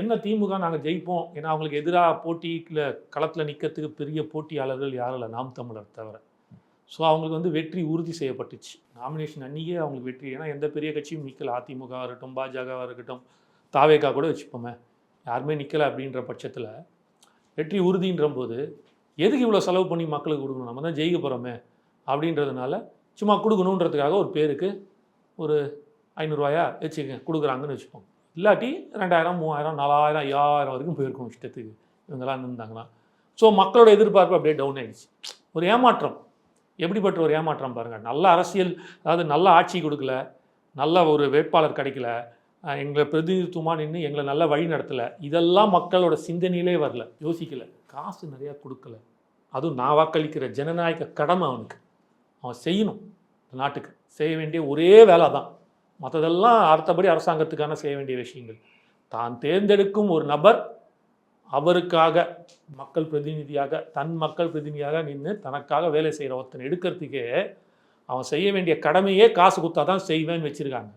என்ன திமுக நாங்கள் ஜெயிப்போம், ஏன்னா அவங்களுக்கு எதிராக போட்டியில் களத்தில் நிற்கிறதுக்கு பெரிய போட்டியாளர்கள் யாரும் இல்லை, நாம் தமிழர் தவிர. ஸோ அவங்களுக்கு வந்து வெற்றி உறுதி செய்யப்பட்டுச்சு. நாமினேஷன் அன்றைக்கே அவங்களுக்கு வெற்றி. ஏன்னா எந்த பெரிய கட்சியும் நிற்கல, அதிமுக இருக்கட்டும், பாஜகவாக இருக்கட்டும், தாவேகா கூட வச்சுப்போமே, யாருமே நிற்கலை. அப்படின்ற பட்சத்தில் வெற்றி உறுதின்ற போது எதுக்கு இவ்வளோ செலவு பண்ணி மக்களுக்கு கொடுக்கணும், நம்ம தான் ஜெயிக்க போகிறோமே அப்படின்றதுனால சும்மா கொடுக்கணுன்றதுக்காக ஒரு பேருக்கு ஒரு 500 ரூபாயா வச்சுக்க கொடுக்குறாங்கன்னு வச்சுப்போம். இல்லாட்டி 2000, 3000, 4000, 5000 வரைக்கும் போயிருக்கும் இஷ்டத்துக்கு இவங்கெல்லாம் இருந்தாங்கன்னா. ஸோ மக்களோட எதிர்பார்ப்பு அப்படியே டவுன் ஆகிடுச்சு. ஒரு ஏமாற்றம். எப்படிப்பட்ட ஒரு ஏமாற்றம் பாருங்கள். நல்ல அரசியல், அதாவது நல்ல ஆட்சி கொடுக்கல, நல்ல ஒரு வேட்பாளர் கிடைக்கல, எங்களை பிரதிநிதித்துவமாக நின்று எங்களை நல்ல வழி நடத்தலை, இதெல்லாம் மக்களோட சிந்தனையிலே வரல, யோசிக்கலை. காசு நிறையா கொடுக்கல, அதுவும் நான் வாக்களிக்கிற ஜனநாயக கடமை அவனுக்கு, அவன் செய்யணும். நாட்டுக்கு செய்ய வேண்டிய ஒரே வேலை தான். மற்றதெல்லாம் அடுத்தபடி அரசாங்கத்துக்கான செய்ய வேண்டிய விஷயங்கள். தான் தேர்ந்தெடுக்கும் ஒரு நபர் அவருக்காக மக்கள் பிரதிநிதியாக, தன் மக்கள் பிரதிநிதியாக நின்று தனக்காக வேலை செய்கிற ஒருத்தனை எடுக்கிறதுக்கே அவன் செய்ய வேண்டிய கடமையே காசு கொடுத்தா தான் செய்வேன்னு வச்சுருக்காங்க.